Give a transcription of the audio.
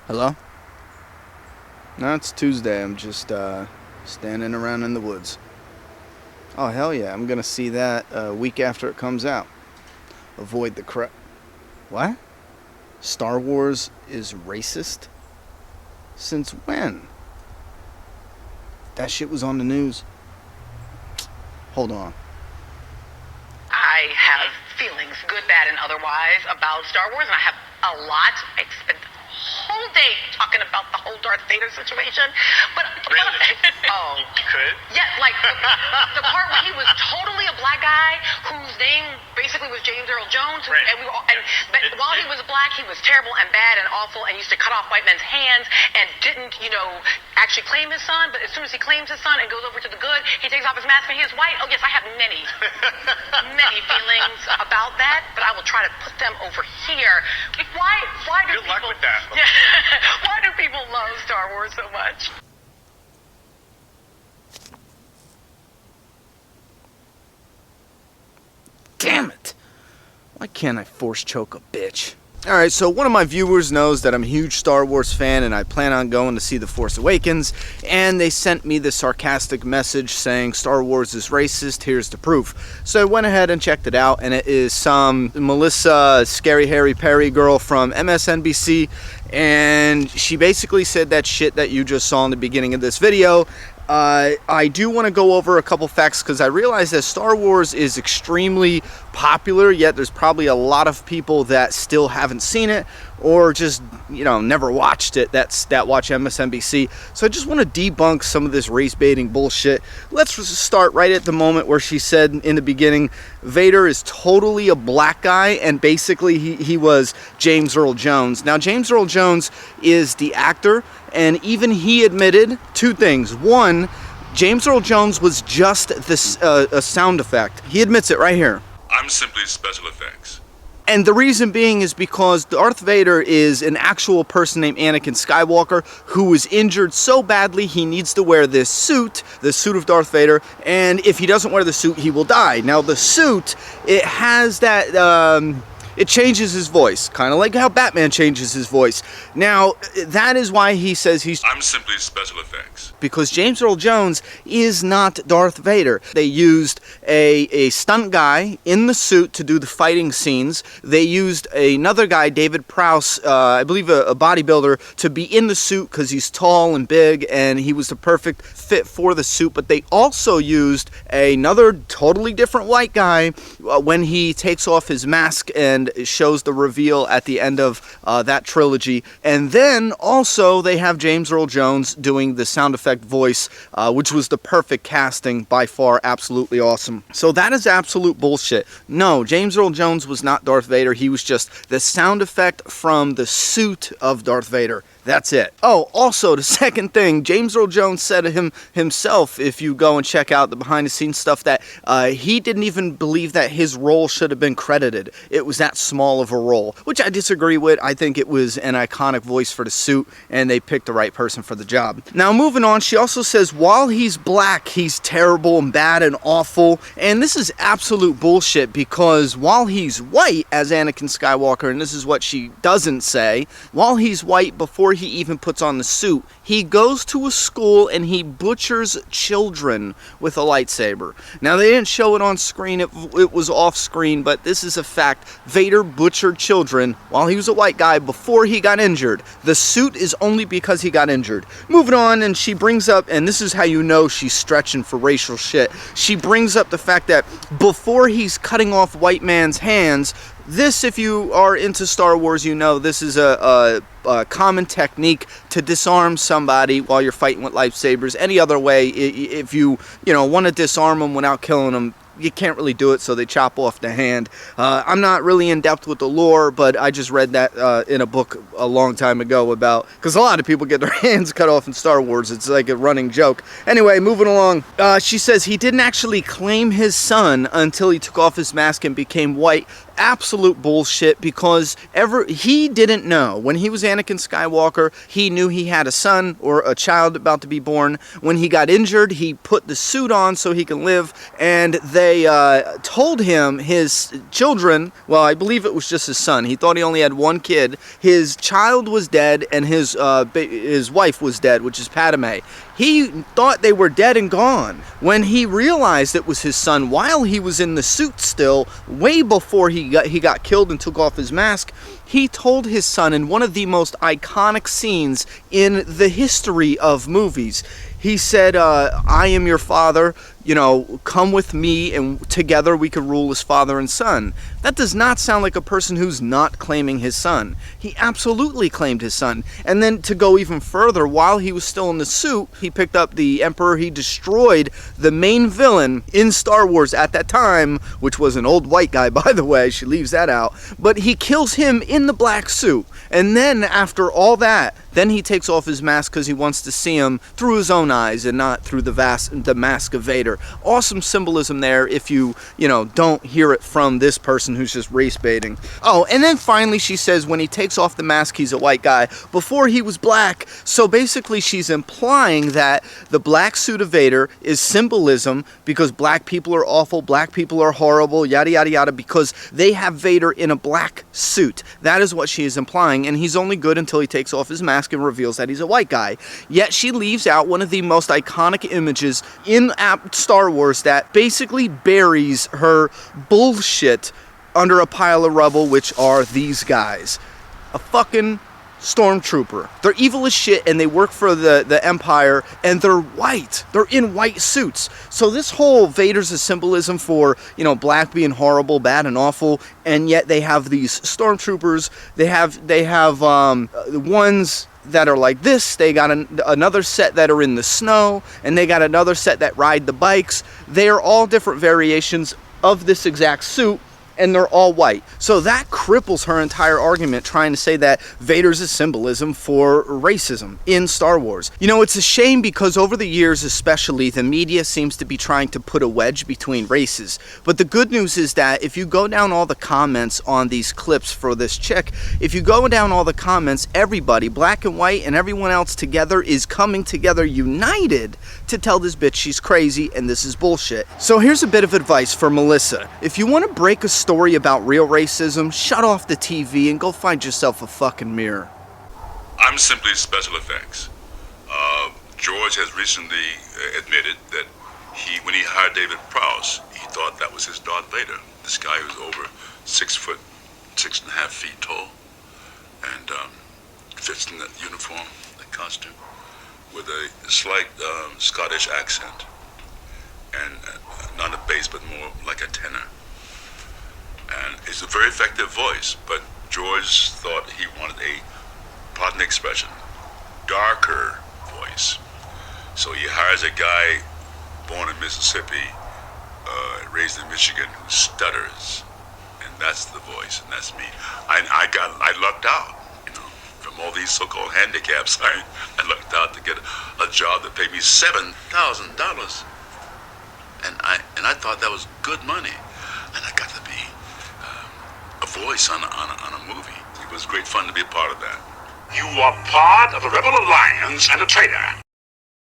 Hello? No, it's Tuesday. I'm just standing around in the woods. Oh, hell yeah. I'm going to see that a week after it comes out. Avoid the crap. What? Star Wars is racist? Since when? That shit was on the news. Hold on. I have feelings, good, bad, and otherwise, about Star Wars, and I have a lot. I spent the whole day talking about the whole Darth Vader situation. But Really? oh, You could? yeah, like the part where he was totally a black guy whose name basically was James Earl Jones, Right. and but while he was black, he was terrible and bad and awful, and used to cut off white men's hands, and didn't, actually claim his son. But as soon as he claims his son and goes over to the good, he takes off his mask and he is white. Oh yes, I have many feelings about that, but I will try to put them over here. Why do Good luck people? with that. Yeah, why do people love Star Wars so much? Damn it! Why can't I force choke a bitch? Alright, so one of my viewers knows that I'm a huge Star Wars fan and I plan on going to see The Force Awakens, and they sent me this sarcastic message saying Star Wars is racist, here's the proof. So I went ahead and checked it out, and it is some Melissa Scary Harry Perry girl from MSNBC, and she basically said that shit that you just saw in the beginning of this video. I do want to go over a couple facts because I realize that Star Wars is extremely popular, yet there's probably a lot of people that still haven't seen it or just, never watched it that watch MSNBC. So I just want to debunk some of this race baiting bullshit. Let's start right at the moment where she said in the beginning, Vader is totally a black guy, and basically he was James Earl Jones. Now, James Earl Jones is the actor, and even he admitted two things. One, James Earl Jones was just this a sound effect. He admits it right here. I'm simply special effects. And the reason being is because Darth Vader is an actual person named Anakin Skywalker who was injured so badly he needs to wear this suit of Darth Vader, and if he doesn't wear the suit, he will die. Now, the suit, it has that... it changes his voice, kind of like how Batman changes his voice. Now, that is why he says I'm simply special effects. Because James Earl Jones is not Darth Vader. They used a stunt guy in the suit to do the fighting scenes. They used another guy, David Prowse, I believe a bodybuilder, to be in the suit because he's tall and big and he was the perfect fit for the suit. But they also used another totally different white guy when he takes off his mask and shows the reveal at the end of that trilogy. And then also they have James Earl Jones doing the sound effect voice, which was the perfect casting by far. Absolutely awesome. So that is absolute bullshit. No, James Earl Jones was not Darth Vader. He was just the sound effect from the suit of Darth Vader. That's it. Oh, also, the second thing, James Earl Jones said to himself, if you go and check out the behind-the-scenes stuff, that he didn't even believe that his role should have been credited. It was that small of a role, which I disagree with. I think it was an iconic voice for the suit, and they picked the right person for the job. Now, moving on, she also says, while he's black, he's terrible and bad and awful, and this is absolute bullshit, because while he's white, as Anakin Skywalker, and this is what she doesn't say, while he's white, before he even puts on the suit, he goes to a school and he butchers children with a lightsaber. Now, they didn't show it on screen, it was off screen, but this is a fact. Vader butchered children while he was a white guy before he got injured. The suit is only because he got injured. Moving on, and she brings up, and this is how you know she's stretching for racial shit, she brings up the fact that before he's cutting off white man's hands, this, if you are into Star Wars, you know this is a common technique to disarm somebody while you're fighting with lightsabers. Any other way, if you want to disarm them without killing them, you can't really do it, so they chop off the hand. I'm not really in depth with the lore, but I just read that in a book a long time ago about, because a lot of people get their hands cut off in Star Wars. It's like a running joke. Anyway, moving along. She says he didn't actually claim his son until he took off his mask and became white. Absolute bullshit, because he didn't know. When he was Anakin Skywalker, he knew he had a son or a child about to be born. When he got injured, he put the suit on so he can live, and they they told him his children, well, I believe it was just his son. He thought he only had one kid. His child was dead and his wife was dead, which is Padme. He thought they were dead and gone. When he realized it was his son, while he was in the suit still, way before he got killed and took off his mask, he told his son in one of the most iconic scenes in the history of movies. He said, I am your father, come with me and together we could rule as father and son. That does not sound like a person who's not claiming his son. He absolutely claimed his son. And then to go even further, while he was still in the suit, he picked up the Emperor. He destroyed the main villain in Star Wars at that time, which was an old white guy, by the way. She leaves that out. But he kills him in the black suit. And then after all that, then he takes off his mask because he wants to see him through his own eyes and not through the mask of Vader. Awesome symbolism there if you don't hear it from this person who's just race baiting. Oh, and then finally she says when he takes off the mask, he's a white guy. Before he was black. So basically she's implying that the black suit of Vader is symbolism because black people are awful, black people are horrible, yada, yada, yada, because they have Vader in a black suit. That is what she is implying, and he's only good until he takes off his mask and reveals that he's a white guy. Yet she leaves out one of the most iconic images in Star Wars that basically buries her bullshit under a pile of rubble, which are these guys. A fucking stormtrooper. They're evil as shit and they work for the Empire, and they're white. They're in white suits. So this whole Vader's a symbolism for, black being horrible, bad and awful, and yet they have these stormtroopers. They have the ones that are like this. They got another set that are in the snow, and they got another set that ride the bikes. They are all different variations of this exact suit, and they're all white. So that cripples her entire argument trying to say that Vader's a symbolism for racism in Star Wars. It's a shame because over the years especially, the media seems to be trying to put a wedge between races. But the good news is that if you go down all the comments on these clips for this chick, if you go down all the comments, everybody, black and white and everyone else together, is coming together united to tell this bitch she's crazy and this is bullshit. So here's a bit of advice for Melissa. If you want to break a story about real racism, shut off the TV and go find yourself a fucking mirror. I'm simply special effects. George has recently admitted that when he hired David Prowse, he thought that was his Darth Vader. This guy who's over 6 foot, 6.5 feet tall, and fits in that uniform, that costume, with a slight Scottish accent, and not a bass, but more like a tenor. And it's a very effective voice, but George thought he wanted a, pardon the expression, darker voice. So he hires a guy born in Mississippi, raised in Michigan, who stutters, and that's the voice, and that's me. I lucked out, from all these so-called handicaps. I lucked out to get a job that paid me $7,000, and I thought that was good money, and I got to be a voice on a movie. It was great fun to be a part of that. You are part of a rebel alliance and a traitor.